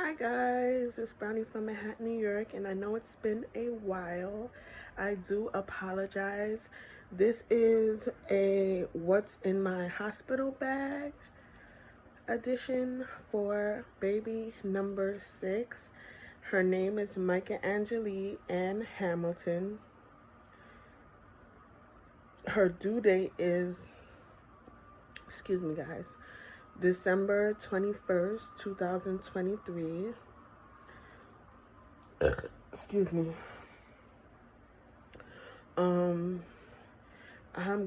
Hi guys, it's Brownie from Manhattan, New York, and I know it's been a while. I do apologize. This is a what's in my hospital bag edition for baby number 6. Her name is Micah Angelie Ann Hamilton. Her due date is, excuse me guys, December 21st, 2023. Excuse me. I'm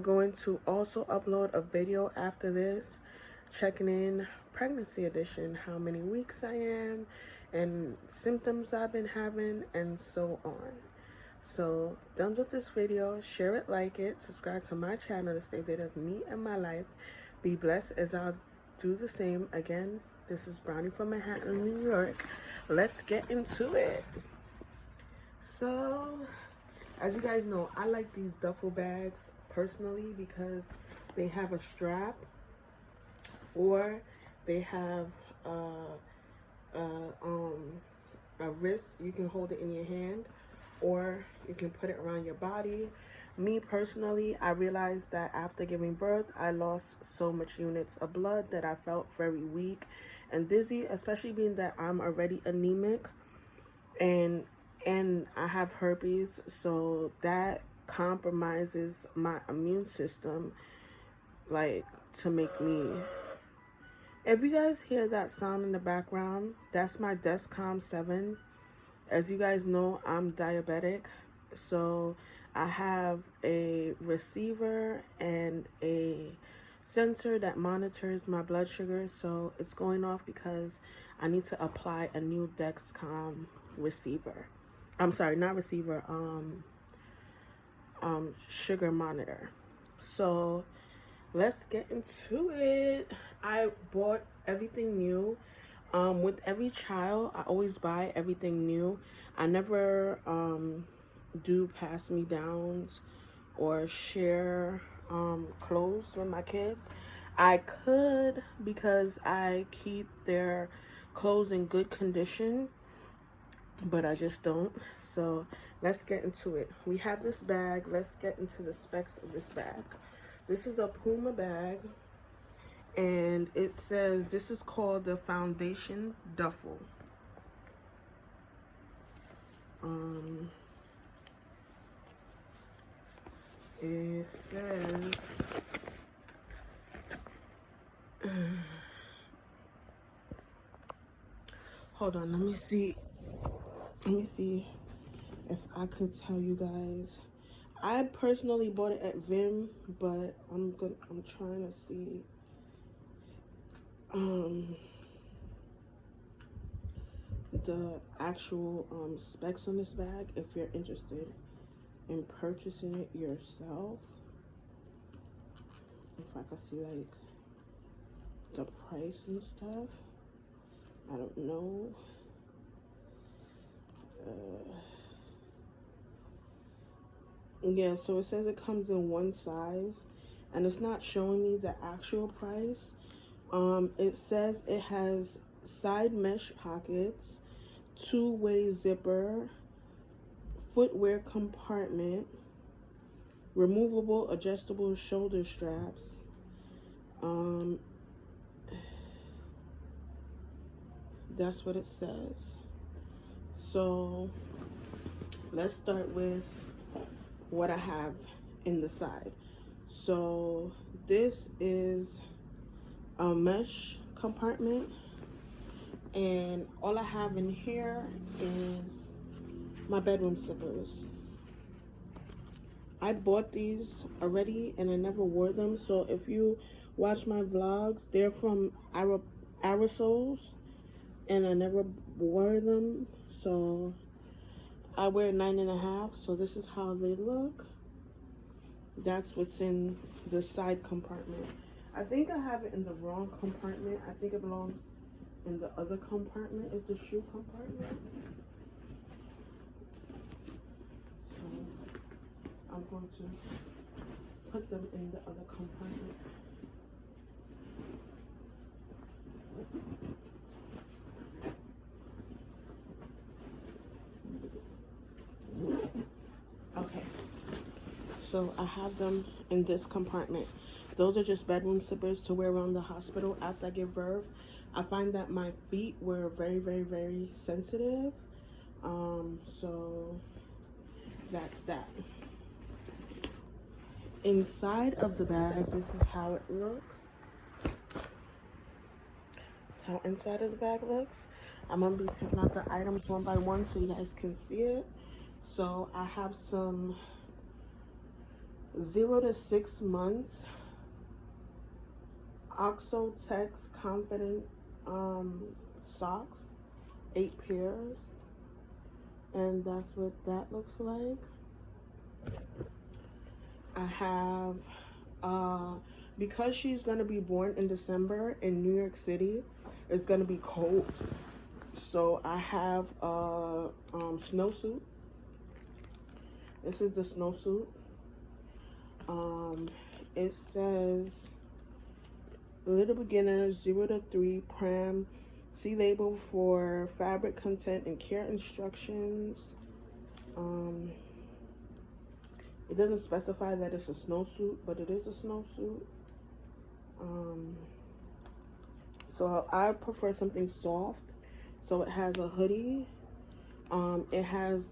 going to also upload a video after this, checking in pregnancy edition, how many weeks I am, and symptoms I've been having, and so on. So, done with this video, share it, like it, subscribe to my channel to stay updated with me and my life. Be blessed as I'll do the same. Again, this is Brownie from Manhattan, New York. Let's get into it. So, as you guys know, I like these duffel bags personally because they have a strap, or they have a wrist. You can hold it in your hand, or you can put it around your body. Me personally, I realized that after giving birth, I lost so much units of blood that I felt very weak and dizzy, especially being that I'm already anemic and I have herpes, so that compromises my immune system, like, to make me. If you guys hear that sound in the background, that's my Descom 7. As you guys know, I'm diabetic, so I have a receiver and a sensor that monitors my blood sugar, so it's going off because I need to apply a new Dexcom receiver. I'm sorry, not receiver, sugar monitor. So let's get into it. I bought everything new. With every child, I always buy everything new. I never do pass me downs or share clothes with my kids. I could, because I keep their clothes in good condition, but I just don't. So let's get into it. We have this bag. Let's get into the specs of this bag. This is a Puma bag, and it says this is called the Foundation Duffel. It says hold on, let me see if I could tell you guys. I personally bought it at Vim, but I'm trying to see the actual specs on this bag if you're interested in purchasing it yourself. If I could see like the price and stuff. I don't know. Yeah, so it says it comes in one size, and it's not showing me the actual price. It says it has side mesh pockets, two-way zipper, footwear compartment, removable adjustable shoulder straps. That's what it says. So let's start with what I have in the side. So this is a mesh compartment, and all I have in here is my bedroom slippers. I bought these already and I never wore them, so if you watch my vlogs, they're from aerosols, and I never wore them, so I wear 9.5, so this is how they look. That's what's in the side compartment. I think I have it in the wrong compartment. I think it belongs in the other compartment. Is the shoe compartment. So I'm going to put them in the other compartment. So I have them in this compartment. Those are just bedroom slippers to wear around the hospital after I give birth. I find that my feet were very, very, very sensitive. So that's that. Inside of the bag, this is how it looks. That's how inside of the bag looks. I'm gonna be taking out the items one by one so you guys can see it. So I have some 0 to 6 months Oxotex Confident socks, 8 pairs, and that's what that looks like. I have because she's gonna be born in December in New York City, it's gonna be cold, so I have a snowsuit. This is the snowsuit. It says Little Beginner 0 to 3 Pram. See label for fabric content and care instructions. It doesn't specify that it's a snowsuit, but it is a snowsuit. So I prefer something soft. So it has a hoodie. It has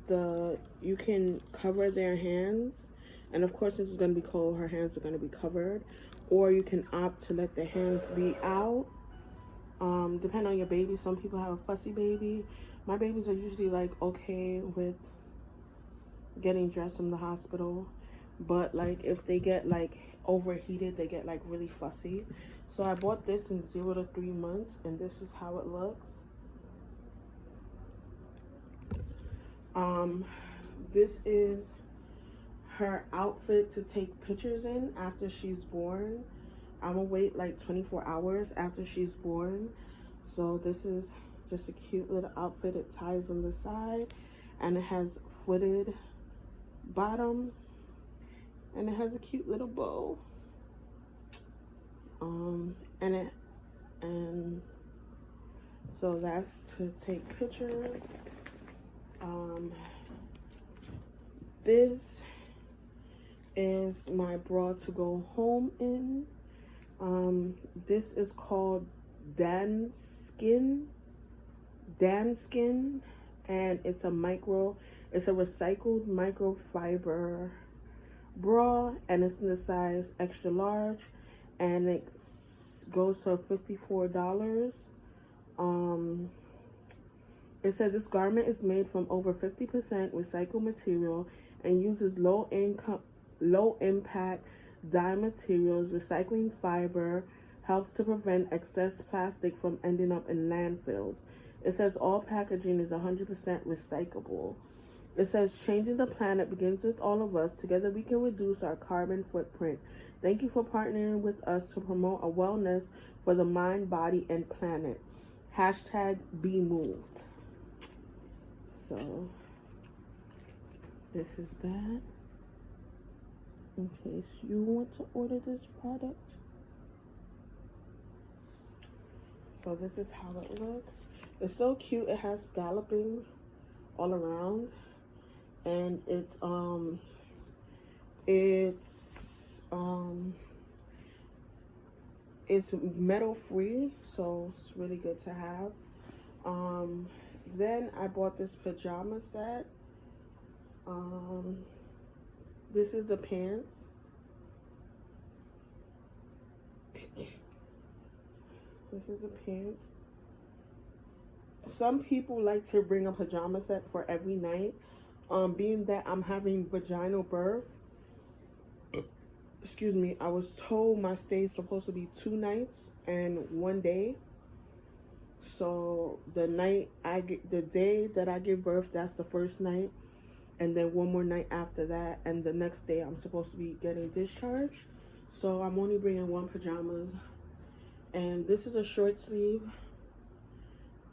you can cover their hands. And of course, this is going to be cold. Her hands are going to be covered. Or you can opt to let the hands be out. Depending on your baby. Some people have a fussy baby. My babies are usually like okay with getting dressed from the hospital. But like if they get like overheated, they get like really fussy. So I bought this in 0 to 3 months. And this is how it looks. This is her outfit to take pictures in after she's born. I'm gonna wait like 24 hours after she's born. So this is just a cute little outfit. It ties on the side and it has footed bottom and it has a cute little bow. And so that's to take pictures. This is my bra to go home in. This is called Dan Skin, and it's a recycled microfiber bra, and it's in the size extra large, and it goes for $54. It said this garment is made from over 50% recycled material and uses low impact dye materials. Recycling fiber helps to prevent excess plastic from ending up in landfills. It says all packaging is 100% recyclable. It says changing the planet begins with all of us. Together we can reduce our carbon footprint. Thank you for partnering with us to promote a wellness for the mind, body, and planet. #BeMoved. So this is that. In case you want to order this product. So this is how it looks. It's so cute. It has scalloping all around, and it's metal free, so it's really good to have. Then I bought this pajama set. This is the pants. This is the pants. Some people like to bring a pajama set for every night. Being that I'm having vaginal birth, excuse me, I was told my stay is supposed to be 2 nights and 1 day. So the day that I give birth, that's the first night, and then 1 more night after that, and the next day I'm supposed to be getting discharged. So I'm only bringing 1 pajamas, and this is a short sleeve,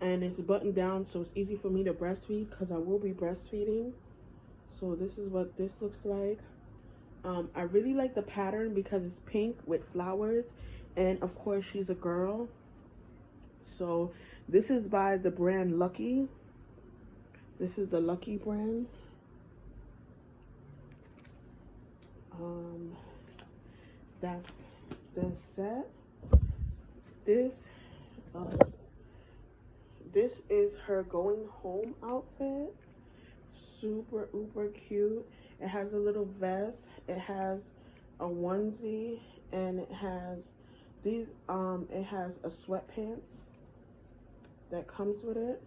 and it's buttoned down, so it's easy for me to breastfeed because I will be breastfeeding. So this is what this looks like. I really like the pattern because it's pink with flowers, and of course she's a girl. So this is by the brand Lucky. This is the Lucky brand. Um, that's the set. This, uh, this is her going home outfit. Super uber cute. It has a little vest. It has a onesie, and it has these. It has a sweatpants that comes with it.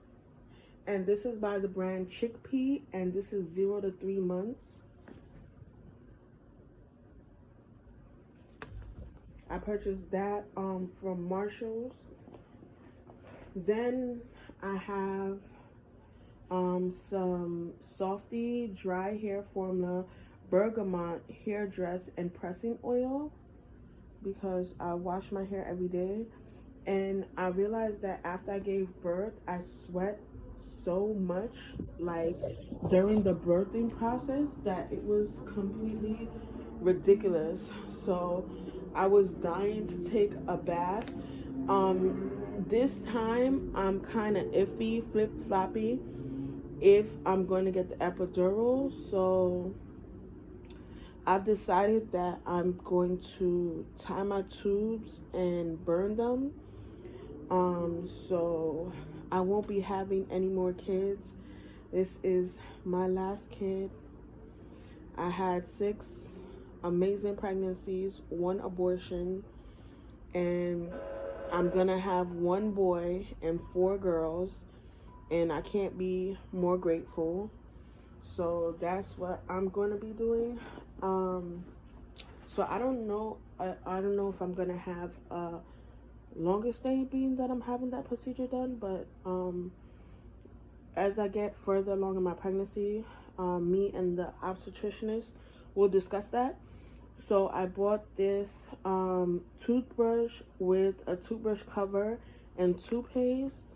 And this is by the brand Chickpea, and this is 0 to 3 months. I purchased that from Marshall's. Then I have some Softy Dry Hair Formula Bergamot Hair Dress and Pressing Oil, because I wash my hair every day. And I realized that after I gave birth, I sweat so much, like during the birthing process, that it was completely ridiculous. So I was dying to take a bath. This time I'm kind of iffy, flip floppy, if I'm going to get the epidural. So I've decided that I'm going to tie my tubes and burn them. So I won't be having any more kids. This is my last kid. I had 6 amazing pregnancies, 1 abortion, and I'm gonna have 1 boy and 4 girls, and I can't be more grateful. So that's what I'm going to be doing. So I don't know. I don't know if I'm gonna have a longer stay, being that I'm having that procedure done. But as I get further along in my pregnancy, me and the obstetricianist will discuss that. So I bought this toothbrush with a toothbrush cover and toothpaste.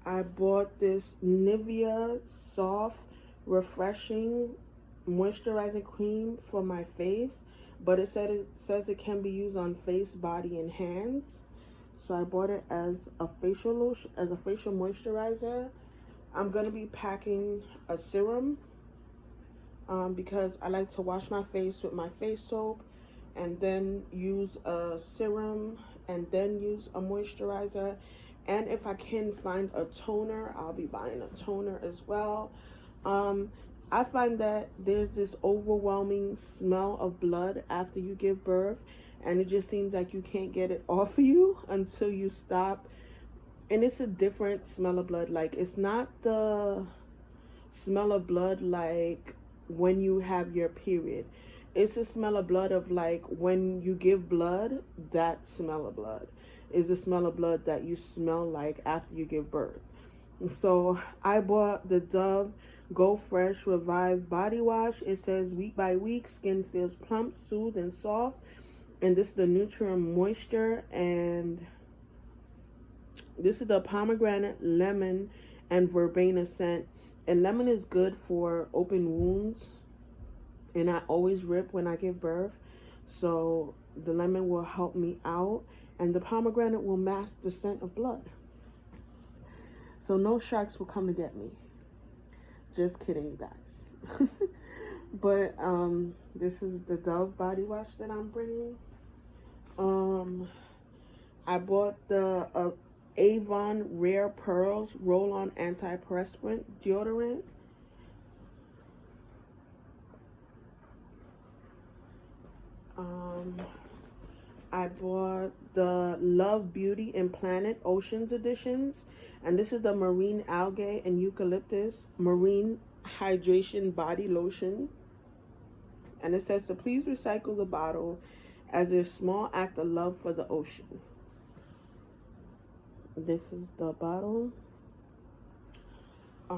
I bought this Nivea Soft Refreshing Moisturizing Cream for my face, but it says it can be used on face, body, and hands. So I bought it as a facial lotion, as a facial moisturizer. I'm gonna be packing a serum because I like to wash my face with my face soap and then use a serum and then use a moisturizer. And if I can find a toner, I'll be buying a toner as well. I find that there's this overwhelming smell of blood after you give birth, and it just seems like you can't get it off of you until you stop. And it's a different smell of blood. Like, it's not the smell of blood like when you have your period. It's a smell of blood of like when you give blood. That smell of blood is the smell of blood that you smell like after you give birth. So I bought the Dove Go Fresh Revive Body Wash. It says week by week, skin feels plump, soothed, and soft. And this is the Nutrient Moisture. And this is the pomegranate, lemon, and verbena scent. And lemon is good for open wounds. And I always rip when I give birth. So the lemon will help me out. And the pomegranate will mask the scent of blood. So no sharks will come to get me. Just kidding, you guys. But this is the Dove body wash that I'm bringing. I bought the Avon Rare Pearls Roll-On Antiperspirant Deodorant. I bought the Love Beauty and Planet Oceans Editions. And this is the Marine Algae and Eucalyptus Marine Hydration Body Lotion. And it says to please recycle the bottle as a small act of love for the ocean. This is the bottle. I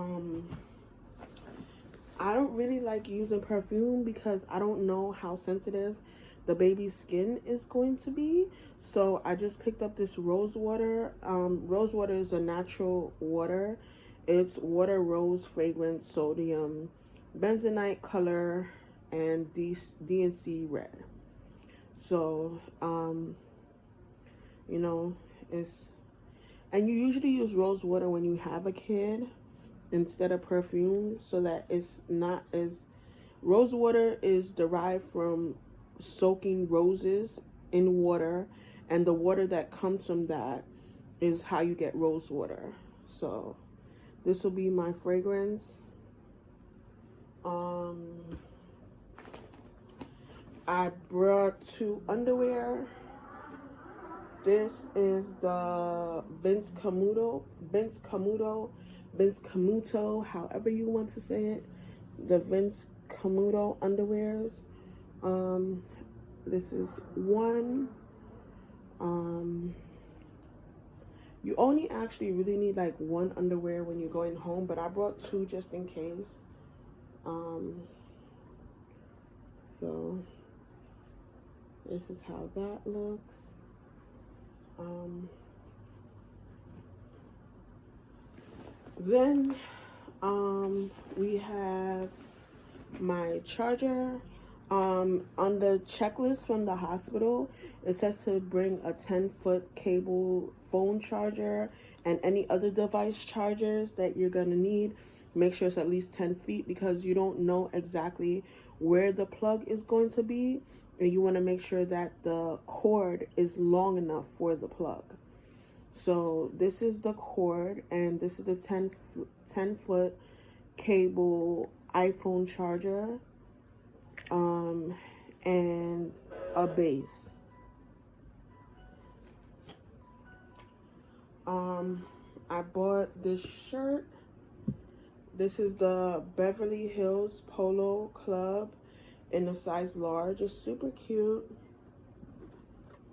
don't really like using perfume because I don't know how sensitive the baby's skin is going to be. So I just picked up this rose water. Rose water is a natural water. It's water, rose, fragrance, sodium, bentonite color, and DNC red. So, you know, and you usually use rose water when you have a kid. instead of perfume, so that it's not as, rose water is derived from soaking roses in water, and the water that comes from that is how you get rose water. So this will be my fragrance. I brought 2 underwear. This is the Vince Camuto, however you want to say it. The Vince Camuto underwears. This is one. You only actually really need like 1 underwear when you're going home, but I brought 2 just in case. So this is how that looks. Then we have my charger. On the checklist from the hospital, it says to bring a 10-foot cable phone charger and any other device chargers that you're gonna need. Make sure it's at least 10 feet because you don't know exactly where the plug is going to be, and you want to make sure that the cord is long enough for the plug. So this is the cord, and this is the 10-foot cable iPhone charger, and a base. I bought this shirt. This is the Beverly Hills Polo Club in a size large. It's super cute.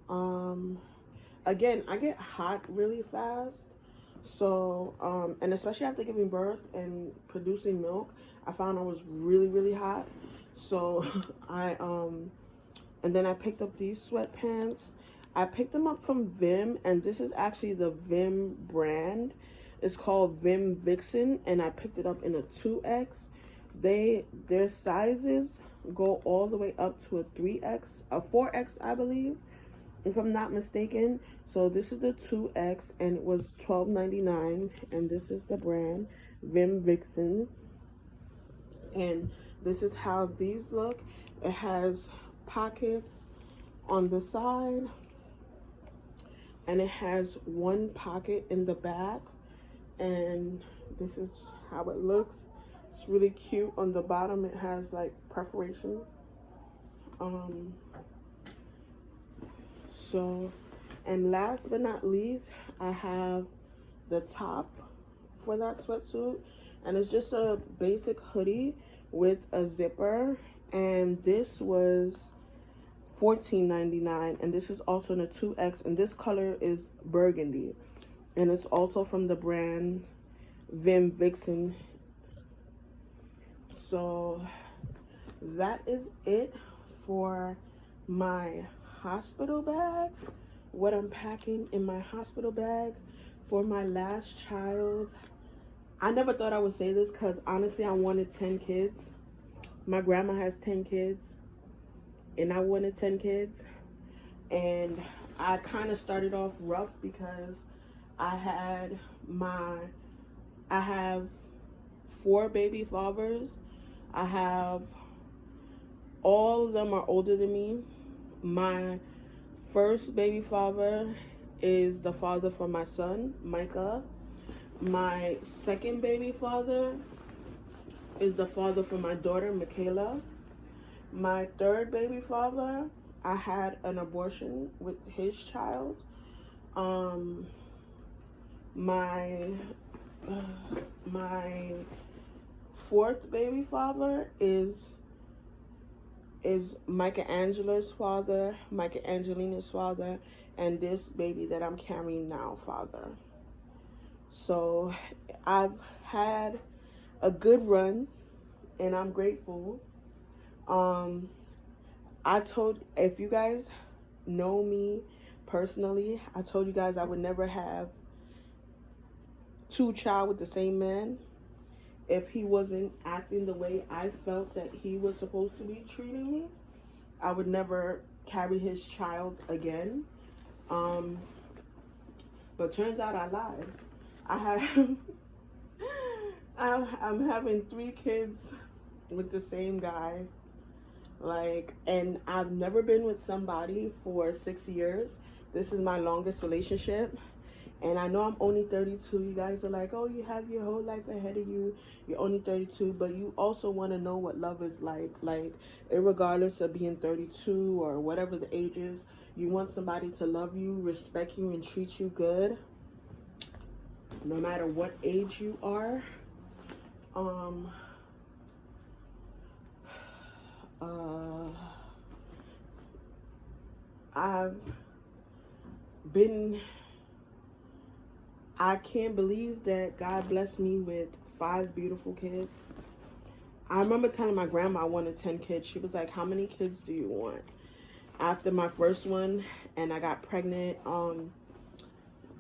Again, I get hot really fast. So, and especially after giving birth and producing milk, I found I was really, really hot. So, and then I picked up these sweatpants. I picked them up from Vim, and this is actually the Vim brand. It's called Vim Vixen, and I picked it up in a 2X. Their sizes go all the way up to a 3X, a 4X, I believe, if I'm not mistaken. So this is the 2X, and it was $12.99, and this is the brand Vim Vixen. And this is how these look. It has pockets on the side, and it has 1 pocket in the back, and this is how it looks. It's really cute. On the bottom it has like perforation. So, and last but not least, I have the top for that sweatsuit, and it's just a basic hoodie with a zipper, and this was $14.99, and this is also in a 2X, and this color is burgundy, and it's also from the brand Vim Vixen. So that is it for my hospital bag. What I'm packing in my hospital bag for my last child. I never thought I would say this because honestly I wanted 10 kids. My grandma has 10 kids, and I wanted 10 kids. And I kind of started off rough because I have 4 baby fathers. All of them are older than me. My first baby father is the father for my son, Micah. My second baby father is the father for my daughter, Michaela. My third baby father, I had an abortion with his child. My fourth baby father is Micah Angela's father, Micah Angelina's father, and this baby that I'm carrying now, father. So I've had a good run, and I'm grateful. If you guys know me personally, I told you guys I would never have 2 child with the same man if he wasn't acting the way I felt that he was supposed to be treating me. I would never carry his child again. But turns out I lied. I have I'm having 3 kids with the same guy. Like, and I've never been with somebody for 6 years. This is my longest relationship. And I know I'm only 32. You guys are like, oh, you have your whole life ahead of you. You're only 32. But you also want to know what love is like. Like, regardless of being 32 or whatever the age is, you want somebody to love you, respect you, and treat you good. No matter what age you are. I've been, I can't believe that God blessed me with 5 beautiful kids. I remember telling my grandma I wanted 10 kids. She was like, how many kids do you want? After my first one, and I got pregnant,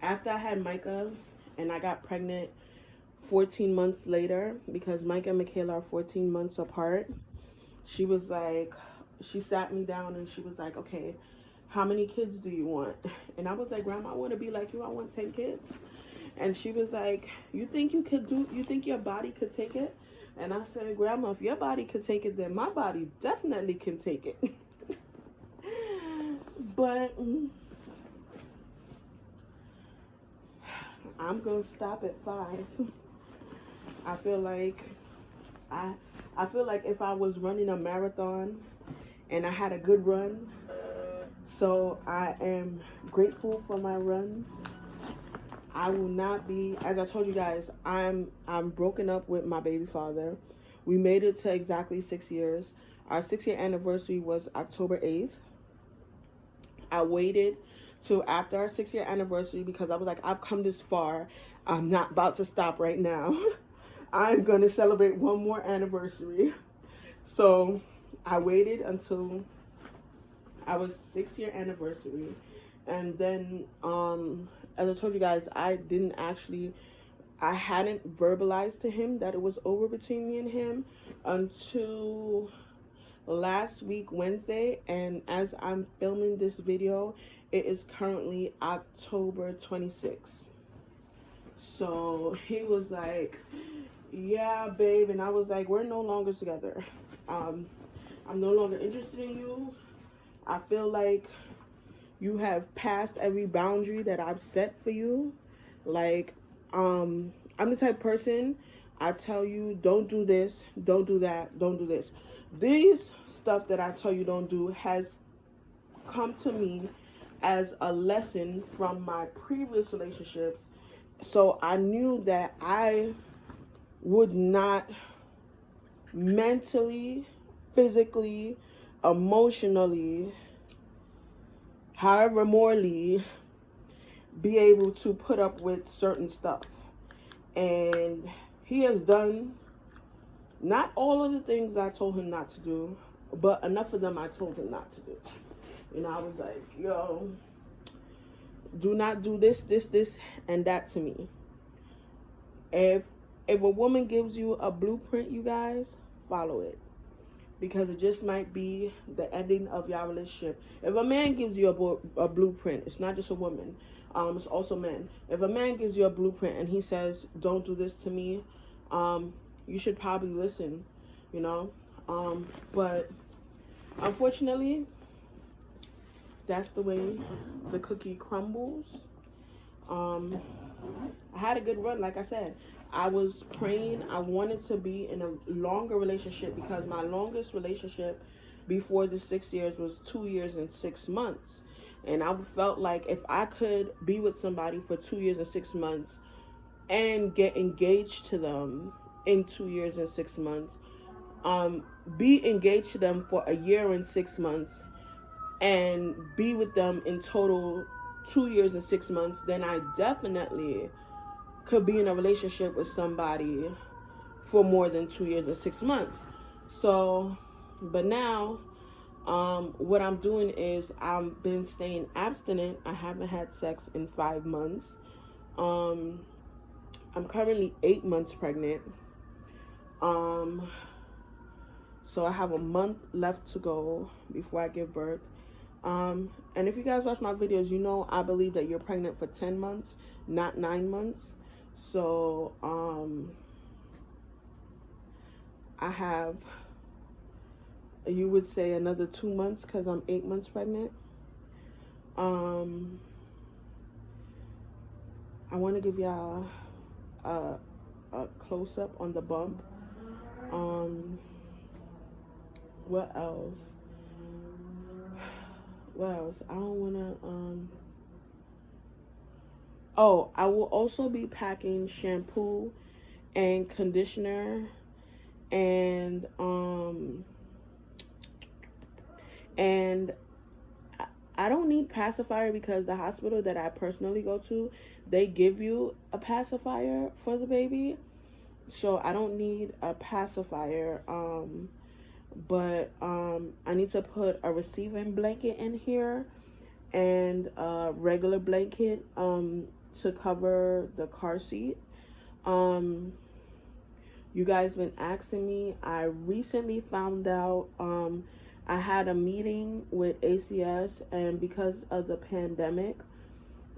after I had Micah, and I got pregnant 14 months later, because Micah and Michaela are 14 months apart, she was like, she sat me down and she was like, okay, how many kids do you want? And I was like, Grandma, I want to be like you. I want 10 kids. And she was like, you think you think your body could take it? And I said, Grandma, if your body could take it, then my body definitely can take it. But I'm going to stop at 5. I feel like if I was running a marathon and I had a good run, so I am grateful for my run. I will not be, as I told you guys, I'm broken up with my baby father. We made it to exactly 6 years. Our 6-year anniversary was October 8th. I waited till after our 6-year anniversary because I was like, I've come this far. I'm not about to stop right now. I'm going to celebrate one more anniversary. So I waited until our 6-year anniversary. And then, as I told you guys, I hadn't verbalized to him that it was over between me and him until last week, Wednesday. And as I'm filming this video, it is currently October 26th. So he was like, yeah, babe. And I was like, we're no longer together. I'm no longer interested in you. I feel like you have passed every boundary that I've set for you. Like, I'm the type of person, I tell you, don't do this, don't do that, don't do this. These stuff that I tell you don't do has come to me as a lesson from my previous relationships. So I knew that I would not mentally, physically, emotionally, however morally, be able to put up with certain stuff. And he has done not all of the things I told him not to do, but enough of them I told him not to do. You know, I was like, yo, do not do this, and that to me. If a woman gives you a blueprint, you guys, follow it. Because it just might be the ending of your relationship. If a man gives you a blueprint, it's not just a woman, it's also men. If a man gives you a blueprint and he says, don't do this to me, you should probably listen, you know. But unfortunately, that's the way the cookie crumbles. I had a good run, like I said. I was praying. I wanted to be in a longer relationship because my longest relationship before the 6 years was 2 years and 6 months. And I felt like if I could be with somebody for 2 years and 6 months and get engaged to them in 2 years and 6 months, be engaged to them for a year and 6 months, and be with them in total 2 years and 6 months, then I definitely could be in a relationship with somebody for more than 2 years and 6 months. So, but now, what I'm doing is I've been staying abstinent. I haven't had sex in 5 months. I'm currently 8 months pregnant. So I have a month left to go before I give birth. And if you guys watch my videos, you know I believe that you're pregnant for 10 months, not 9 months. So, I have, you would say, another 2 months because I'm 8 months pregnant. I want to give y'all a close-up on the bump. What else? What else? I don't want to, oh, I will also be packing shampoo and conditioner and I don't need pacifier because the hospital that I personally go to, they give you a pacifier for the baby. So I don't need a pacifier. But I need to put a receiving blanket in here and a regular blanket to cover the car seat. You guys been asking me. I recently found out I had a meeting with ACS, and because of the pandemic,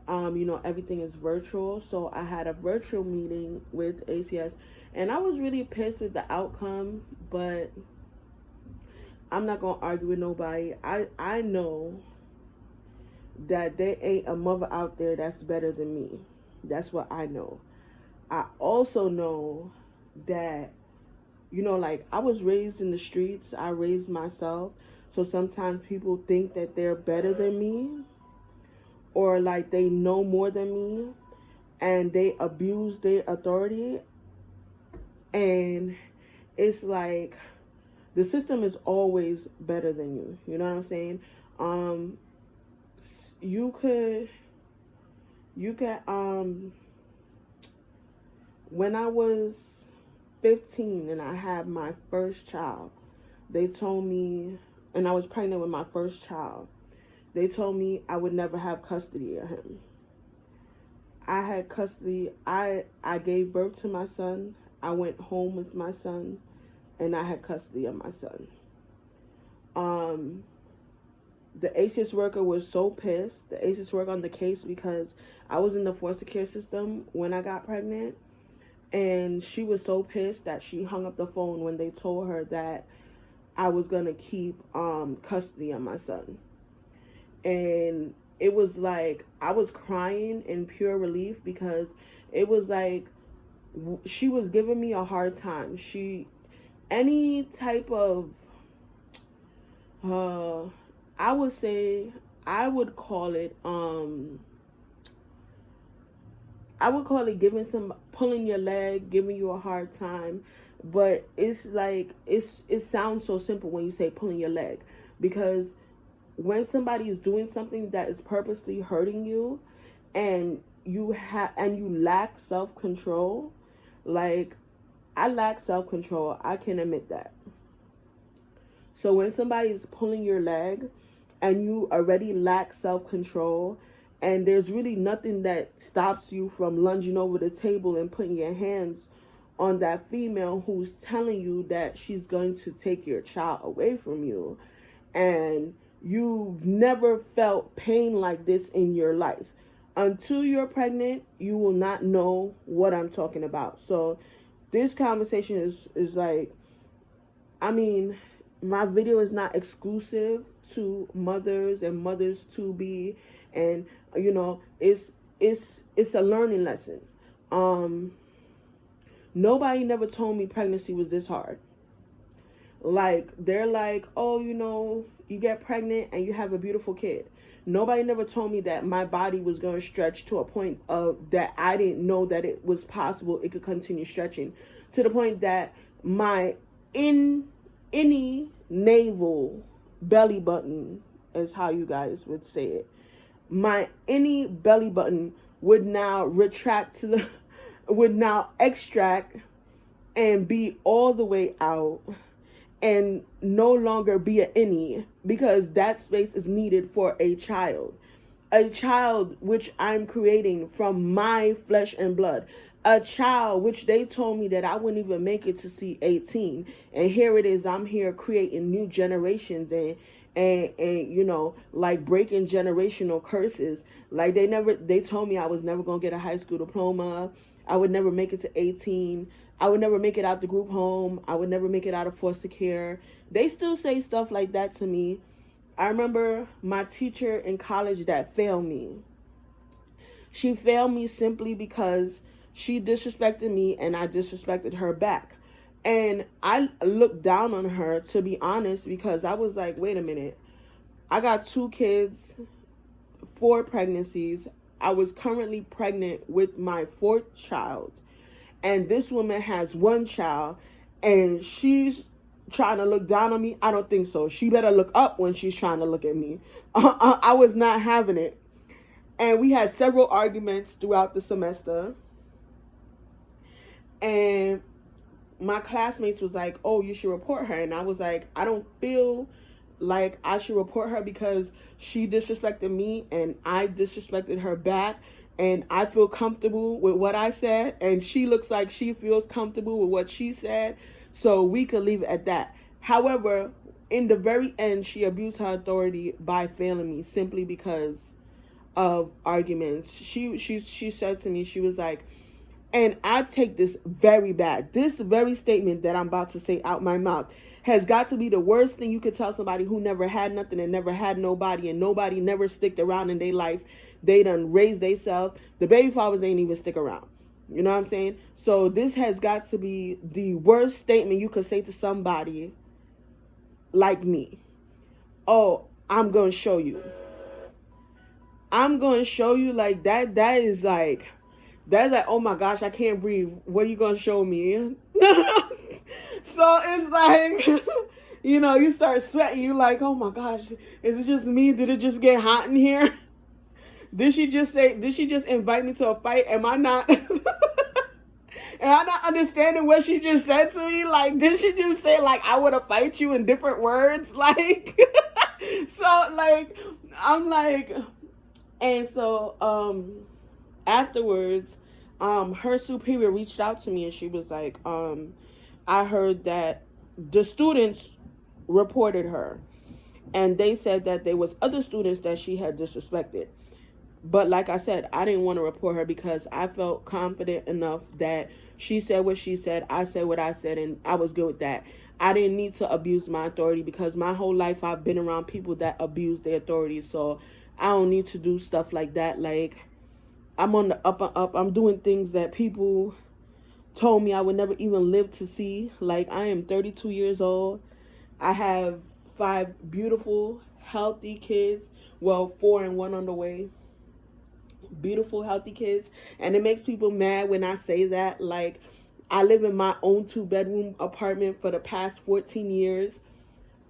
everything is virtual. So I had a virtual meeting with ACS, and I was really pissed with the outcome, but I'm not gonna argue with nobody. I know that there ain't a mother out there that's better than me. That's what I know. I also know that, like, I was raised in the streets. I raised myself. So sometimes people think that they're better than me, or like they know more than me, and they abuse their authority. And it's like, the system is always better than you. You know what I'm saying? You could, when I was 15 and I had my first child, they told me, and I was pregnant with my first child, they told me I would never have custody of him. I had custody. I gave birth to my son. I went home with my son, and I had custody of my son. The ACS worker was so pissed, the ACS worker on the case, because I was in the foster care system when I got pregnant, and she was so pissed that she hung up the phone when they told her that I was going to keep custody of my son. And it was like, I was crying in pure relief, because it was like, she was giving me a hard time. Any type of, I would say, I would call it pulling your leg, giving you a hard time. But it's like, it sounds so simple when you say pulling your leg, because when somebody is doing something that is purposely hurting you, and you lack self-control, like, I lack self-control, I can admit that. So when somebody is pulling your leg and you already lack self-control, and there's really nothing that stops you from lunging over the table and putting your hands on that female who's telling you that she's going to take your child away from you, and you've never felt pain like this in your life. Until you're pregnant, you will not know what I'm talking about. So this conversation is like, I mean, my video is not exclusive to mothers and mothers to be, and it's a learning lesson. Nobody never told me pregnancy was this hard. Like, they're like, oh, you get pregnant and you have a beautiful kid. Nobody never told me that my body was going to stretch to a point of that I didn't know that it was possible it could continue stretching, to the point that my any navel belly button, is how you guys would say it, my any belly button would now retract would now extract and be all the way out, and no longer be an innie, because that space is needed for a child which I'm creating from my flesh and blood, a child which they told me that I wouldn't even make it to see 18, and here it is, I'm here creating new generations, and you know, like breaking generational curses. Like they told me I was never gonna get a high school diploma. I would never make it to 18. I would never make it out the group home. I would never make it out of foster care. They still say stuff like that to me. I remember my teacher in college that failed me. She failed me simply because she disrespected me and I disrespected her back. And I looked down on her, to be honest, because I was like, wait a minute. I got 2 kids, 4 pregnancies. I was currently pregnant with my 4th child. And this woman has 1 child and she's trying to look down on me. I don't think so. She better look up when she's trying to look at me. I was not having it. And we had several arguments throughout the semester. And my classmates was like, oh, you should report her. And I was like, I don't feel like I should report her because she disrespected me and I disrespected her back. And I feel comfortable with what I said. And she looks like she feels comfortable with what she said. So we could leave it at that. However, in the very end, she abused her authority by failing me simply because of arguments. She said to me, she was like, and I take this very bad. This very statement that I'm about to say out my mouth has got to be the worst thing you could tell somebody who never had nothing and never had nobody, and nobody never sticked around in their life. They done raised themselves. The baby fathers ain't even stick around. You know what I'm saying? So this has got to be the worst statement you could say to somebody like me. Oh, I'm going to show you. I'm going to show you, like that. That's like, oh my gosh, I can't breathe. What are you going to show me? So it's like, you know, you start sweating. You like, oh my gosh, is it just me? Did it just get hot in here? Did she just invite me to a fight? Am I not understanding what she just said to me? Like, did she just say, like, I would have fight you in different words? Like, so, like, I'm like, and so, afterwards, her superior reached out to me and she was like, I heard that the students reported her and they said that there was other students that she had disrespected. But like I said, I didn't want to report her because I felt confident enough that she said what she said, I said what I said, and I was good with that. I didn't need to abuse my authority because my whole life I've been around people that abuse their authority. So I don't need to do stuff like that. Like, I'm on the up and up. I'm doing things that people told me I would never even live to see. Like, I am 32 years old. I have 5 beautiful, healthy kids. Well, 4 and 1 on the way. Beautiful, healthy kids. And it makes people mad when I say that. Like, I live in my own 2-bedroom apartment for the past 14 years.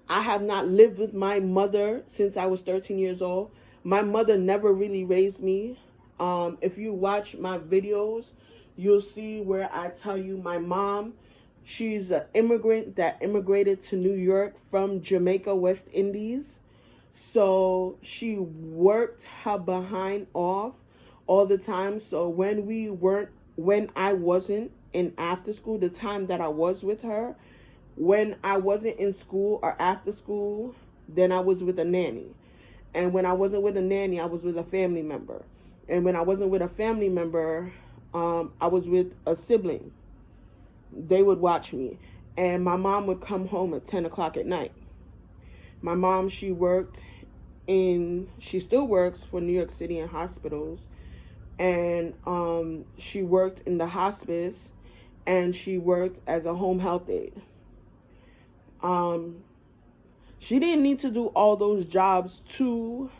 I have not lived with my mother since I was 13 years old. My mother never really raised me. If you watch my videos, you'll see where I tell you my mom, she's an immigrant that immigrated to New York from Jamaica, West Indies. So she worked her behind off all the time. So when I wasn't in after school, the time that I was with her, when I wasn't in school or after school, then I was with a nanny. And when I wasn't with a nanny, I was with a family member. And when I wasn't with a family member, I was with a sibling. They would watch me. And my mom would come home at 10 o'clock at night. My mom, she still works for New York City in hospitals. And she worked in the hospice and she worked as a home health aide. She didn't need to do all those jobs to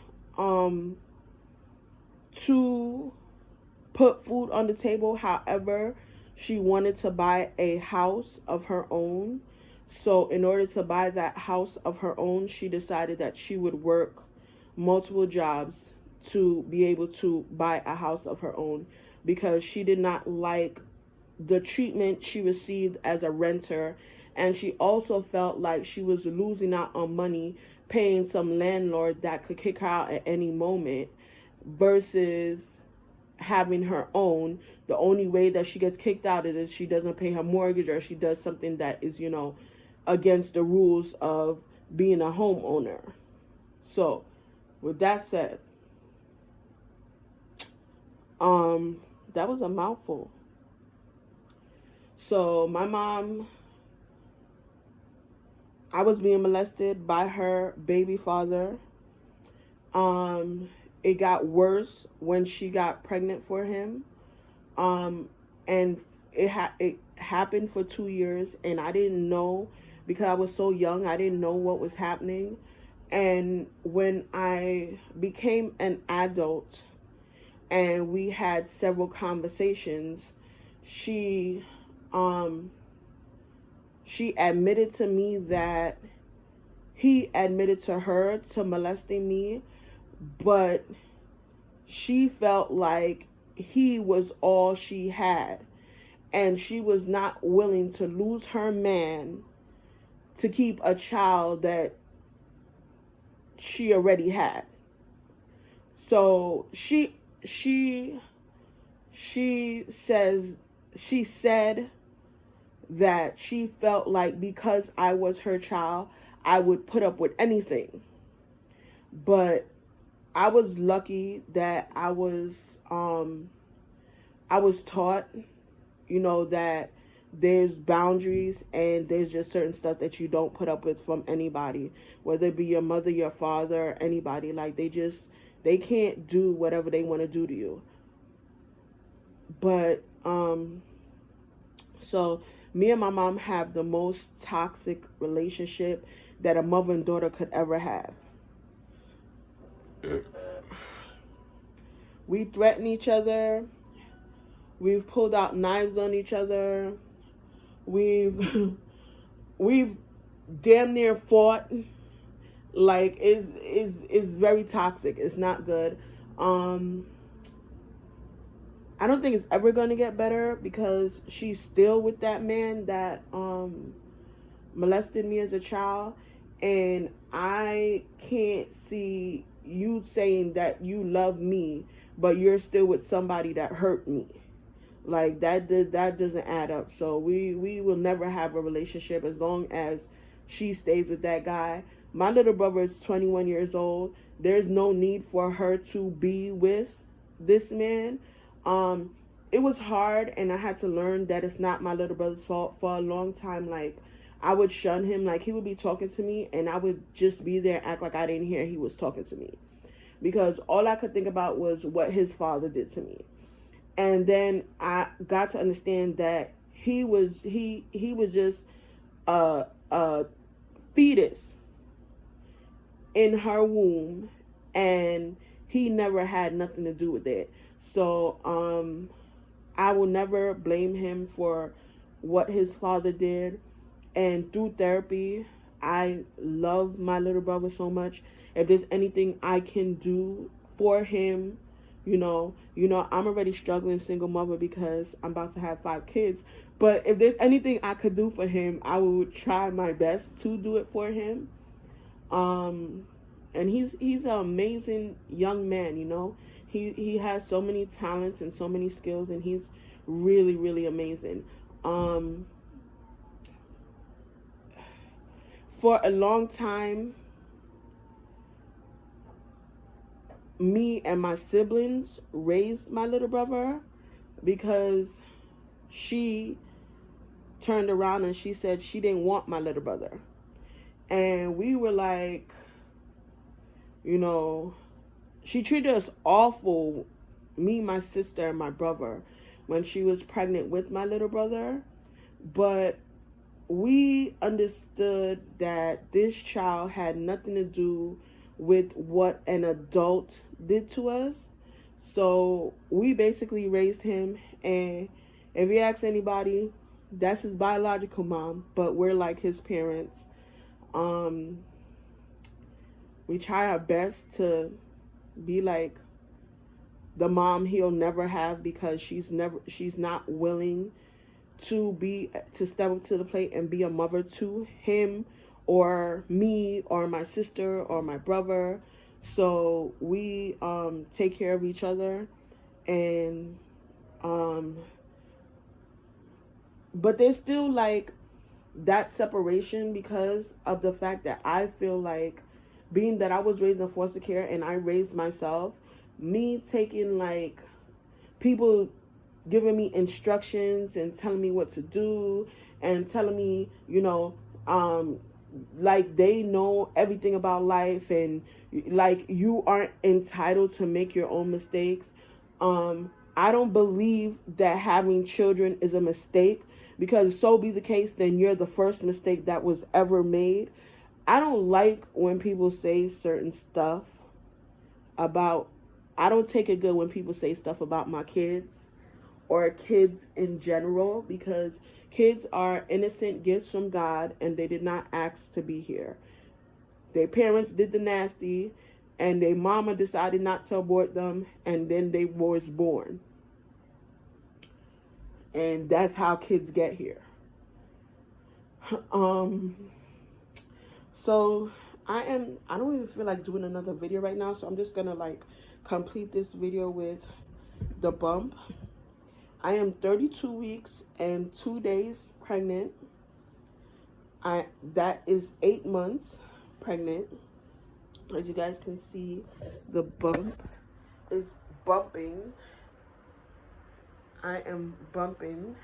put food on the table. However, she wanted to buy a house of her own. So in order to buy that house of her own, she decided that she would work multiple jobs to be able to buy a house of her own because she did not like the treatment she received as a renter. And she also felt like she was losing out on money paying some landlord that could kick her out at any moment versus having her own. The only way that she gets kicked out is if she doesn't pay her mortgage or she does something that is, against the rules of being a homeowner. So, with that said, that was a mouthful. So, my mom, I was being molested by her baby father. Um, it got worse when she got pregnant for him. And it happened for 2 years, and I didn't know because I was so young. I didn't know what was happening. And when I became an adult and we had several conversations, she um she admitted to me that he admitted to her to molesting me, but she felt like he was all she had, and she was not willing to lose her man to keep a child that she already had. So she says she said that she felt like because I was her child, I would put up with anything. But I was lucky that I was taught, that there's boundaries and there's just certain stuff that you don't put up with from anybody, whether it be your mother, your father, anybody. Like, they can't do whatever they want to do to you. But so me and my mom have the most toxic relationship that a mother and daughter could ever have. We threaten each other. We've pulled out knives on each other. We've we've damn near fought. Like, is very toxic. It's not good. I don't think it's ever going to get better because she's still with that man that molested me as a child, and I can't see you saying that you love me but you're still with somebody that hurt me. Like, that doesn't add up. So we will never have a relationship as long as she stays with that guy. My little brother is 21 years old. There's no need for her to be with this man. It was hard, and I had to learn that it's not my little brother's fault. For a long time, like, I would shun him. Like, he would be talking to me, and I would just be there and act like I didn't hear he was talking to me, because all I could think about was what his father did to me. And then I got to understand that he was just a fetus in her womb, and he never had nothing to do with it. So I will never blame him for what his father did. And through therapy, I love my little brother so much. If there's anything I can do for him, I'm already struggling single mother because I'm about to have 5 kids. But if there's anything I could do for him, I would try my best to do it for him. And he's an amazing young man. He has so many talents and so many skills, and he's really, really amazing. For a long time, me and my siblings raised my little brother, because she turned around and she said she didn't want my little brother. And we were like, she treated us awful, me, my sister, and my brother, when she was pregnant with my little brother. But we understood that this child had nothing to do with what an adult did to us. So we basically raised him, and if you ask anybody, that's his biological mom, but we're like his parents. We try our best to be like the mom he'll never have, because she's not willing to step up to the plate and be a mother to him or me or my sister or my brother. So we take care of each other, and but there's still like that separation because of the fact that I feel like being that I was raised in foster care and I raised myself, me taking like people giving me instructions and telling me what to do and telling me, like they know everything about life, and like you aren't entitled to make your own mistakes. I don't believe that having children is a mistake, because so be the case, then you're the first mistake that was ever made. I don't like when people say certain stuff about, I don't take it good when people say stuff about my kids or kids in general, because kids are innocent gifts from God and they did not ask to be here. Their parents did the nasty and their mama decided not to abort them, and then they was born. And that's how kids get here. So I don't even feel like doing another video right now, so I'm just gonna like complete this video with the bump. I am 32 weeks and 2 days pregnant. That is 8 months pregnant. As you guys can see, the bump is bumping. I am bumping.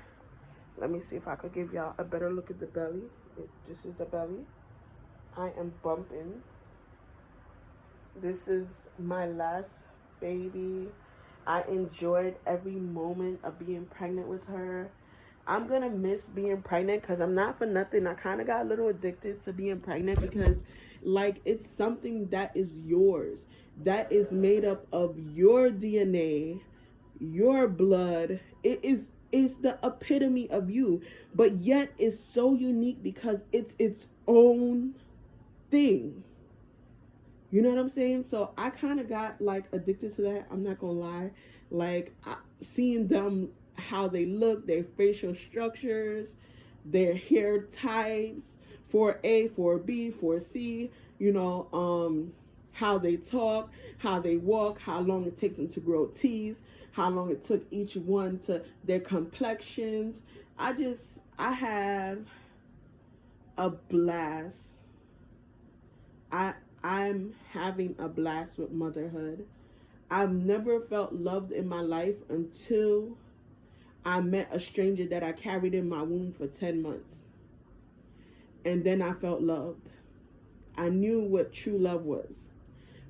Let me see if I could give y'all a better look at the belly. This is the belly. I am bumping. This is my last baby. I enjoyed every moment of being pregnant with her. I'm going to miss being pregnant, because I'm not for nothing. I kind of got a little addicted to being pregnant, because like it's something that is yours, that is made up of your DNA, your blood. Is the epitome of you, but yet is so unique because it's its own thing. You know what I'm saying? So I kind of got like addicted to that. I'm not gonna lie. Like seeing them, how they look, their facial structures, their hair types, 4A, 4B, 4C, how they talk, how they walk, how long it takes them to grow teeth, how long it took each one to their complexions. I have a blast. I'm having a blast with motherhood. I've never felt loved in my life until I met a stranger that I carried in my womb for 10 months. And then I felt loved. I knew what true love was.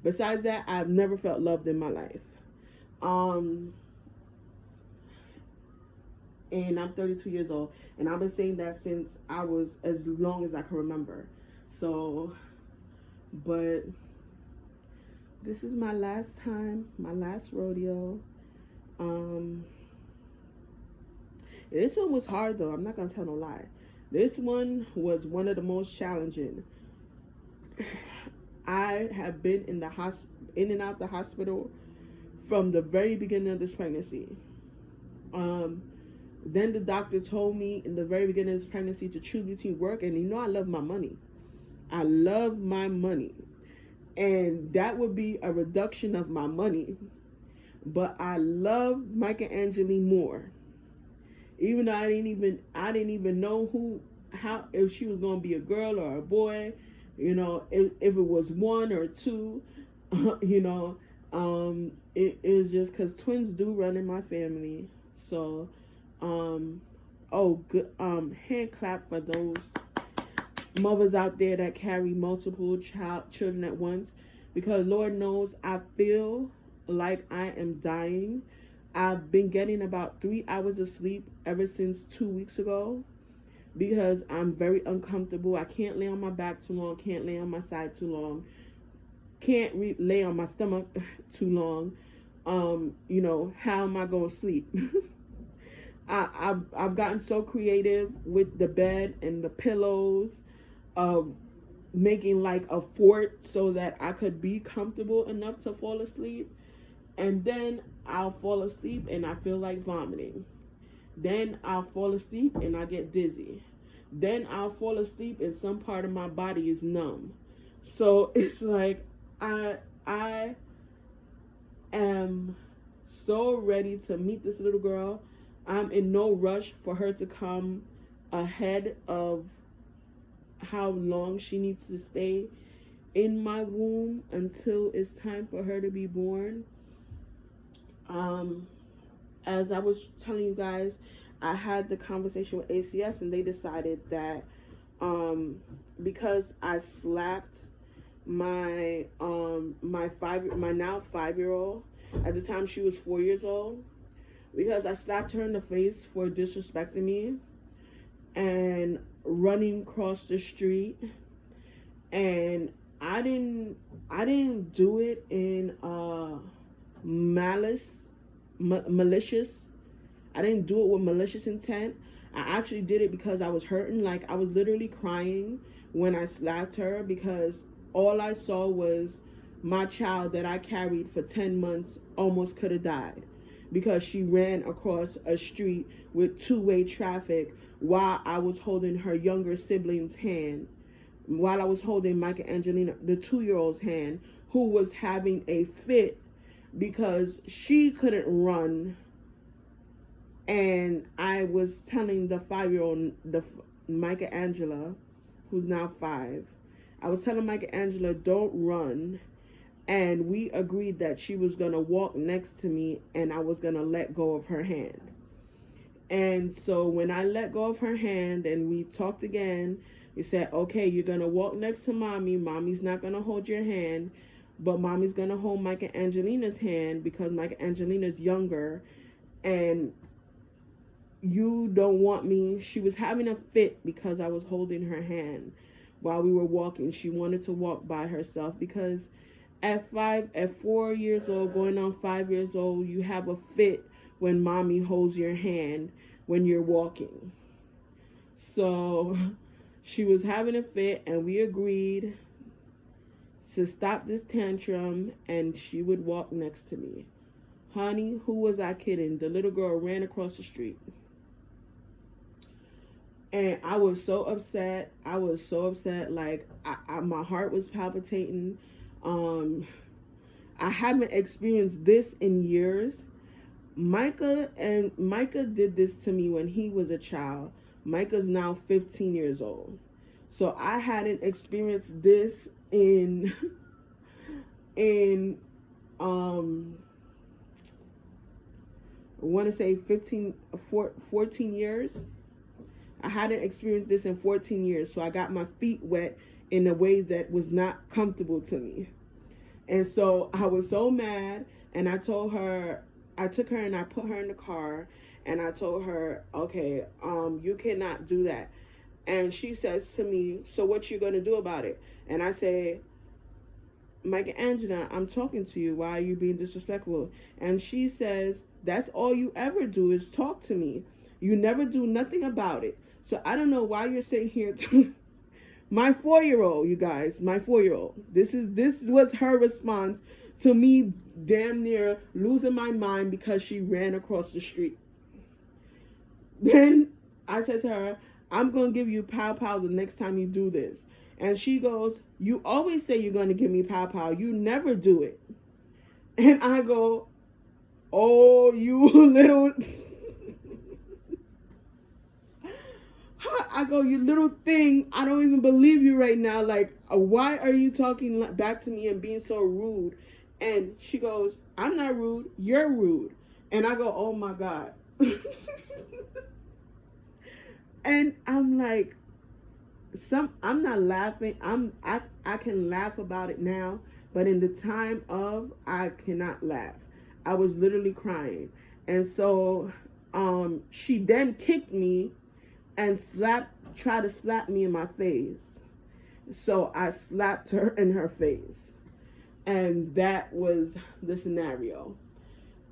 Besides that, I've never felt loved in my life. And I'm 32 years old. And I've been saying that since I was as long as I can remember. So, but this is my last time, my last rodeo. This one was hard though. I'm not gonna tell no lie. This one was one of the most challenging. I have been in and out the hospital from the very beginning of this pregnancy. Then the doctor told me in the very beginning of this pregnancy to choose between work, and I love my money. I love my money. And that would be a reduction of my money. But I love Michelangelo more. Even though I didn't even know if she was gonna be a girl or a boy, if it was one or two, it was just because twins do run in my family. So, hand clap for those mothers out there that carry multiple children at once, because Lord knows I feel like I am dying. I've been getting about 3 hours of sleep ever since 2 weeks ago, because I'm very uncomfortable. I can't lay on my back too long, can't lay on my side too long, can't lay on my stomach too long. How am I going to sleep? I've gotten so creative with the bed and the pillows, making like a fort so that I could be comfortable enough to fall asleep. And then I'll fall asleep and I feel like vomiting. Then I'll fall asleep and I get dizzy. Then I'll fall asleep and some part of my body is numb. So it's like I am so ready to meet this little girl. I'm in no rush for her to come ahead of how long she needs to stay in my womb until it's time for her to be born. As I was telling you guys, I had the conversation with ACS, and they decided that because I slapped my now 5-year old, at the time she was 4 years old, because I slapped her in the face for disrespecting me and running across the street, and I didn't do it in malicious. I didn't do it with malicious intent. I actually did it because I was hurting. Like, I was literally crying when I slapped her, because all I saw was my child that I carried for 10 months almost could have died, because she ran across a street with two-way traffic while I was holding her younger sibling's hand, while I was holding Micah Angelina, the 2-year-old's hand, who was having a fit because she couldn't run. And I was telling the 5-year-old, Micah Angela, who's now 5, I was telling Micah Angela, don't run. And we agreed that she was going to walk next to me and I was going to let go of her hand. And so when I let go of her hand and we talked again, we said, okay, you're going to walk next to mommy. Mommy's not going to hold your hand, but mommy's going to hold Micah Angelina's hand because Micah Angelina's younger and you don't want me. She was having a fit because I was holding her hand while we were walking. She wanted to walk by herself because at 4 years old, going on 5 years old, you have a fit when mommy holds your hand when you're walking. So she was having a fit and we agreed to stop this tantrum and she would walk next to me. Honey, who was I kidding? The little girl ran across the street. And I was so upset. Like, my heart was palpitating. I haven't experienced this in years. Micah did this to me when he was a child. Micah's now 15 years old. So I hadn't experienced this in I want to say 14 years. I hadn't experienced this in 14 years. So I got my feet wet in a way that was not comfortable to me. And so I was so mad, and I took her and I put her in the car, and I told her, okay, you cannot do that. And she says to me, so what you going to do about it? And I say, Micah Angela, I'm talking to you. Why are you being disrespectful? And she says, that's all you ever do is talk to me. You never do nothing about it. So I don't know why you're sitting here. My 4-year-old, you guys, my 4-year-old. This was her response to me damn near losing my mind because she ran across the street. Then I said to her, I'm going to give you pow pow the next time you do this. And she goes, you always say you're going to give me pow pow. You never do it. And I go, oh, you little... I go, you little thing, I don't even believe you right now. Like, why are you talking back to me and being so rude? And she goes, I'm not rude, you're rude. And I go, oh my God. And I'm like, I'm not laughing. I can laugh about it now, but in the time of, I cannot laugh. I was literally crying. And so she then kicked me and tried to slap me in my face. So I slapped her in her face. And that was the scenario.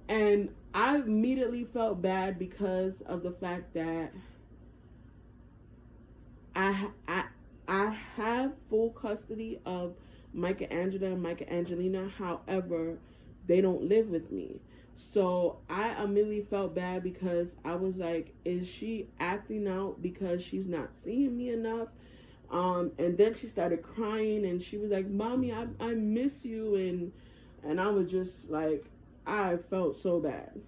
And I immediately felt bad because of the fact that I have full custody of Micah Angela and Micah Angelina. However, they don't live with me. So I immediately felt bad because I was like, is she acting out because she's not seeing me enough? And then she started crying and she was like, Mommy, I miss you. And I was just like, I felt so bad.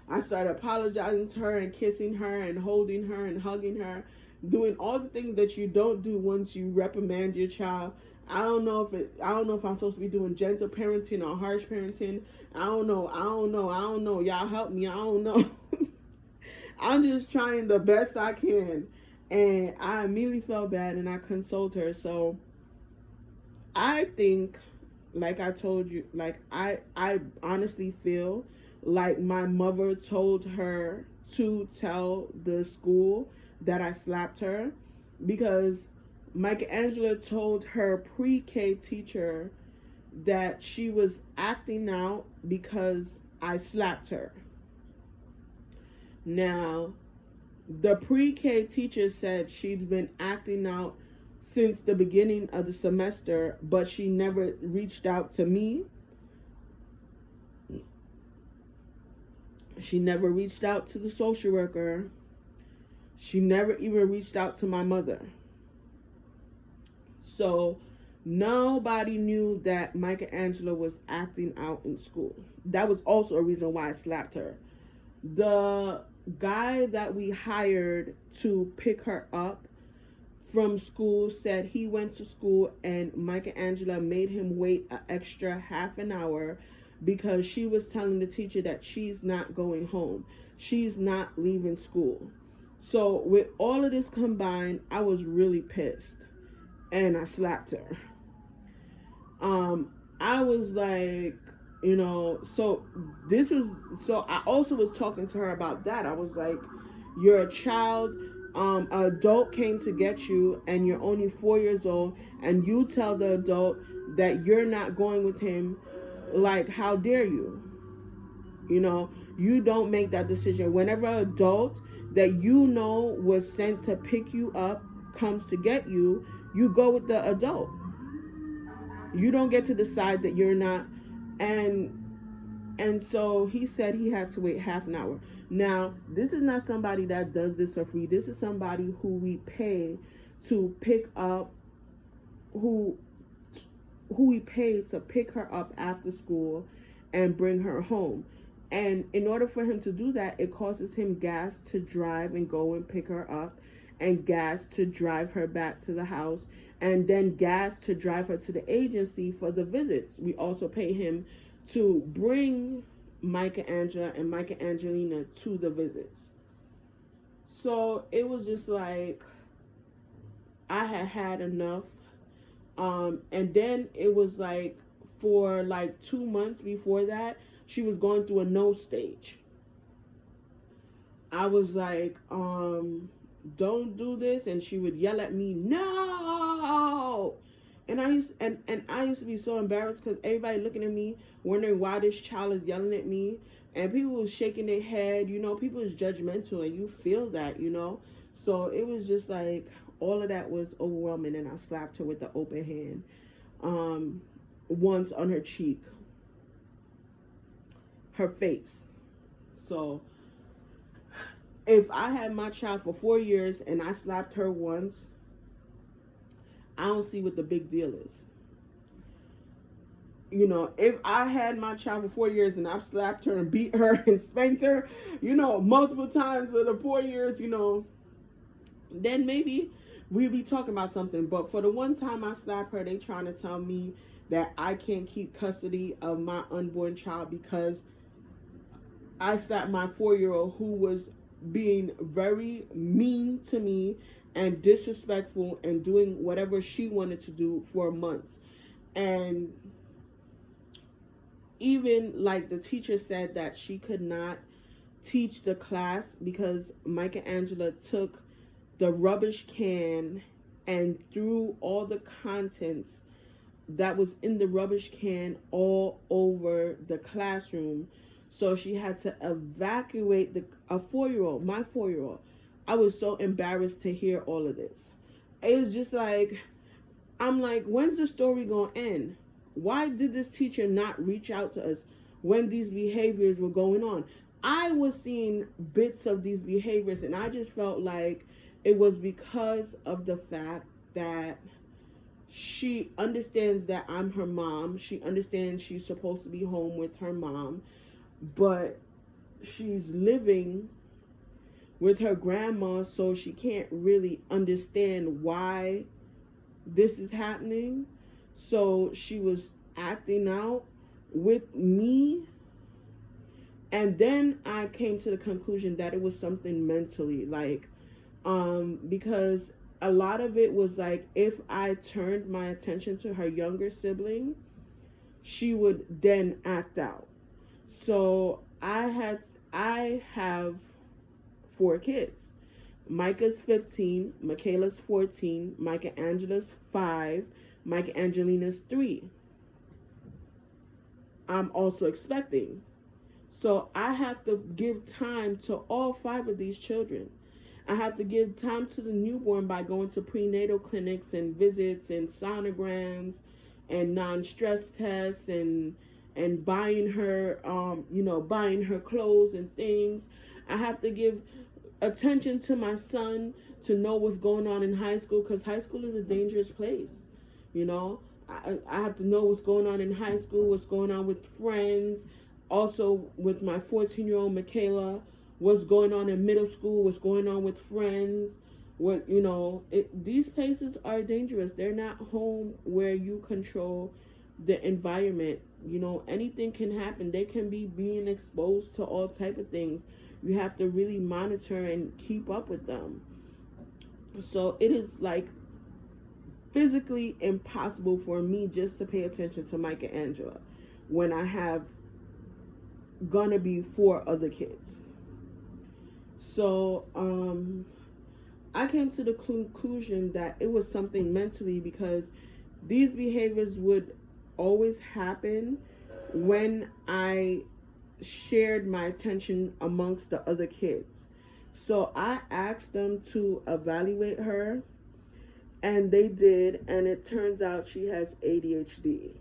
I started apologizing to her and kissing her and holding her and hugging her doing all the things that you don't do once you reprimand your child. I don't know if I'm supposed to be doing gentle parenting or harsh parenting. I don't know. Y'all help me. I don't know. I'm just trying the best I can. And I immediately felt bad and I consoled her. So I think, like I told you, like I honestly feel like my mother told her to tell the school that I slapped her, because Michelangelo told her pre-K teacher that she was acting out because I slapped her. Now, the pre-K teacher said she'd been acting out since the beginning of the semester, but she never reached out to me. She never reached out to the social worker. She never even reached out to my mother. So nobody knew that Michelangelo was acting out in school. That was also a reason why I slapped her. The guy that we hired to pick her up from school said he went to school and Michelangelo made him wait an extra half an hour because she was telling the teacher that she's not going home. She's not leaving school. So with all of this combined, I was really pissed and I slapped her. I was like, so I also was talking to her about that. I was like, you're a child, an adult came to get you and you're only 4 years old and you tell the adult that you're not going with him. Like, how dare you? You don't make that decision. Whenever an adult that was sent to pick you up comes to get you, you go with the adult. You don't get to decide that you're not. And so he said he had to wait half an hour. Now, this is not somebody that does this for free. This is somebody who we pay to pick up, who we pay to pick her up after school and bring her home. And in order for him to do that, it causes him gas to drive and go and pick her up, and gas to drive her back to the house, and then gas to drive her to the agency for the visits. We also pay him to bring Michelangelo and Michelangelina to the visits. So it was just like, I had enough. And then it was like, for like 2 months before that, she was going through a no stage. I was like, don't do this, and she would yell at me, no. And I used to be so embarrassed because everybody looking at me, wondering why this child is yelling at me, and people was shaking their head. People is judgmental, and you feel that, So it was just like, all of that was overwhelming, and I slapped her with the open hand, once on her cheek, her face. So if I had my child for 4 years and I slapped her once, I don't see what the big deal is. If I had my child for 4 years and I've slapped her and beat her and spanked her, multiple times for the 4 years, then maybe we'd be talking about something. But for the one time I slapped her, they trying to tell me that I can't keep custody of my unborn child because I slapped my 4-year-old who was being very mean to me and disrespectful and doing whatever she wanted to do for months. And even like the teacher said that she could not teach the class because Michelangelo took the rubbish can and threw all the contents that was in the rubbish can all over the classroom. So she had to evacuate my 4-year-old. I was so embarrassed to hear all of this. It was just like, I'm like, when's the story going to end? Why did this teacher not reach out to us when these behaviors were going on? I was seeing bits of these behaviors, and I just felt like it was because of the fact that she understands that I'm her mom. She understands she's supposed to be home with her mom, but she's living with her grandma, so she can't really understand why this is happening. So she was acting out with me. And then I came to the conclusion that it was something mentally, like, because a lot of it was like, if I turned my attention to her younger sibling, she would then act out. So I have 4 kids. Micah's 15, Michaela's 14, Micah Angela's 5, Micah Angelina's 3. I'm also expecting. So I have to give time to all 5 of these children. I have to give time to the newborn by going to prenatal clinics and visits and sonograms and non-stress tests and buying her buying her clothes and things. I have to give attention to my son to know what's going on in high school, because high school is a dangerous place. You know, I have to know what's going on in high school, what's going on with friends, also with my 14-year-old Michaela, what's going on in middle school, what's going on with friends. These places are dangerous. They're not home where you control the environment. Anything can happen. They can be being exposed to all type of things. You have to really monitor and keep up with them. So it is like physically impossible for me just to pay attention to Mike and Angela when I have gonna be 4 other kids. So I came to the conclusion that it was something mentally, because these behaviors would always happen when I shared my attention amongst the other kids. So I asked them to evaluate her, and they did, and it turns out she has ADHD.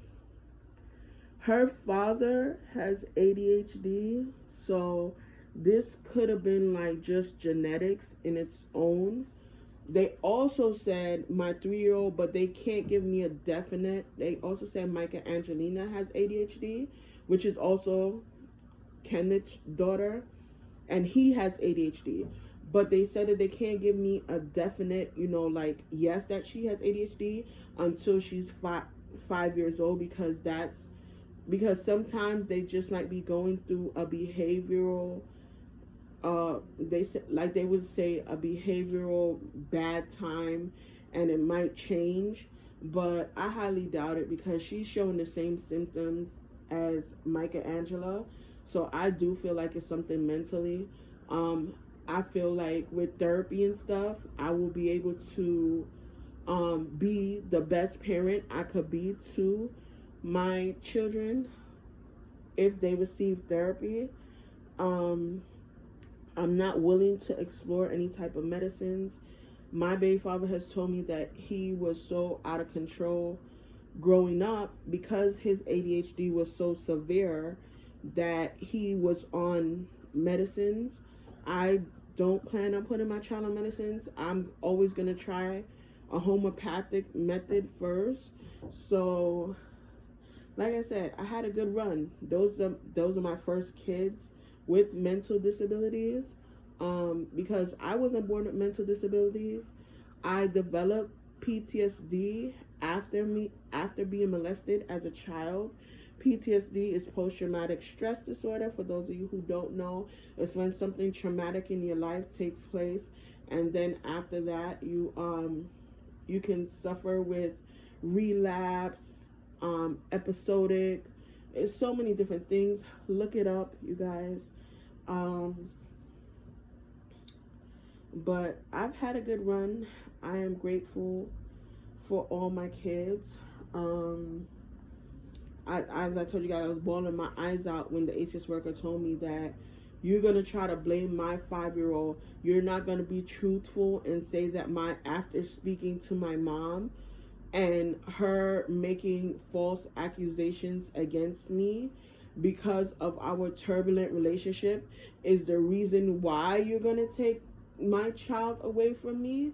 Her father has ADHD, so this could have been like just genetics in its own. They also said my 3-year-old, but they can't give me a definite. They also said Micah Angelina has ADHD, which is also Kenneth's daughter, and he has ADHD. But they said that they can't give me a definite, yes, that she has ADHD until she's 5 years old, because sometimes they just might be going through a behavioral they would say a behavioral bad time, and it might change, but I highly doubt it, because she's showing the same symptoms as Micah Angela. So I do feel like it's something mentally. I feel like with therapy and stuff, I will be able to be the best parent I could be to my children if they receive therapy. I'm not willing to explore any type of medicines. My baby father has told me that he was so out of control growing up because his ADHD was so severe that he was on medicines. I don't plan on putting my child on medicines. I'm always going to try a homeopathic method first. So, like I said, I had a good run. Those are my first kids with mental disabilities, because I wasn't born with mental disabilities. I developed PTSD after being molested as a child. PTSD is post-traumatic stress disorder. For those of you who don't know, it's when something traumatic in your life takes place, and then after that you can suffer with relapse, episodic. It's so many different things. Look it up, you guys. But I've had a good run. I am grateful for all my kids. As I told you guys, I was bawling my eyes out when the ACS worker told me that you're going to try to blame my 5-year-old. You're not going to be truthful and say that after speaking to my mom and her making false accusations against me because of our turbulent relationship is the reason why you're going to take my child away from me,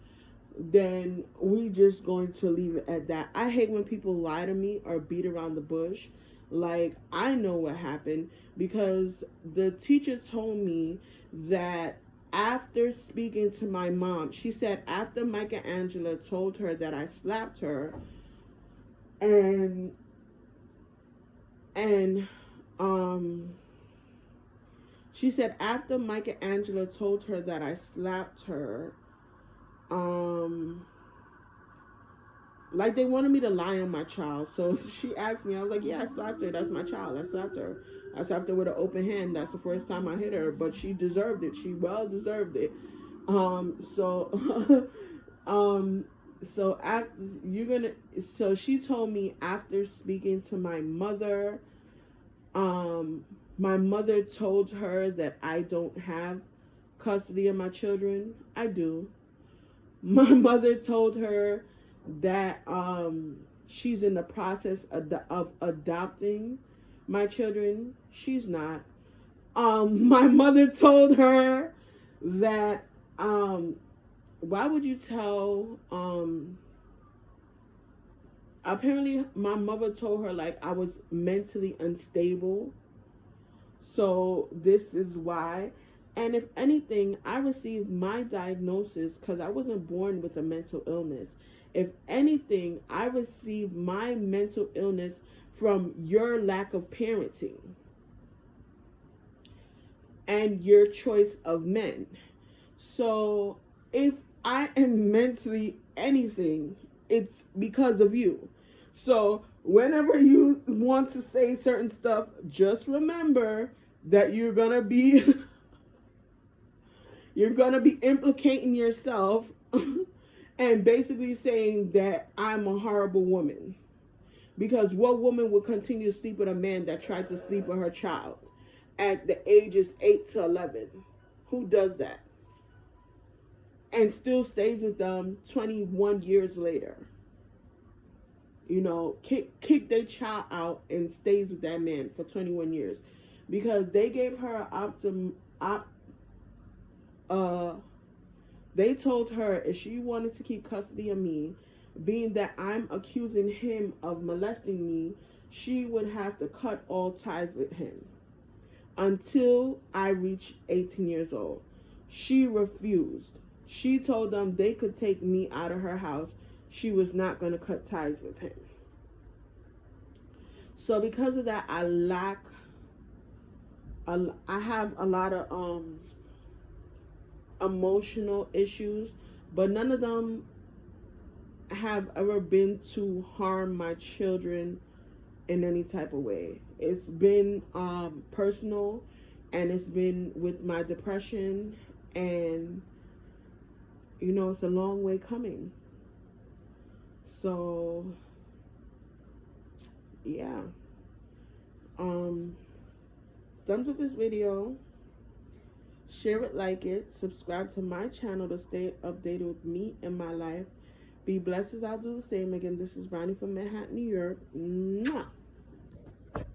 then we just going to leave it at that. I hate when people lie to me or beat around the bush. Like, I know what happened because the teacher told me that after speaking to my mom, she said after Michelangelo told her that I slapped her, and she said after Michelangelo told her that I slapped her, like they wanted me to lie on my child. So she asked me, I was like, yeah, I slapped her. That's my child. I slapped her. I slapped her with an open hand. That's the first time I hit her, but she deserved it. She well deserved it. So so after so she told me after speaking to my mother, my mother told her that I don't have custody of my children. I do. My mother told her that she's in the process of adopting my children. She's not. My mother told her that why would you tell apparently my mother told her like I was mentally unstable. So this is why. And if anything, I received my diagnosis because I wasn't born with a mental illness. If anything, I received my mental illness from your lack of parenting and your choice of men. So if I am mentally anything, it's because of you. So whenever you want to say certain stuff, just remember that you're gonna be you're gonna be implicating yourself and basically saying that I'm a horrible woman. Because what woman would continue to sleep with a man that tried to sleep with her child at the ages 8 to 11? Who does that? And still stays with them 21 years later. You know, kick their child out and stays with that man for 21 years. Because they gave her they told her if she wanted to keep custody of me, being that I'm accusing him of molesting me, she would have to cut all ties with him until I reached 18 years old. She refused. She told them they could take me out of her house. She was not going to cut ties with him. So because of that, I have a lot of emotional issues, but none of them have ever been to harm my children in any type of way. It's been personal, and it's been with my depression, and you know, it's a long way coming. So yeah, thumbs up this video, share it, like it, subscribe to my channel to stay updated with me and my life. Be blessed as I'll do the same. Again, this is Brownie from Manhattan, New York. Mwah!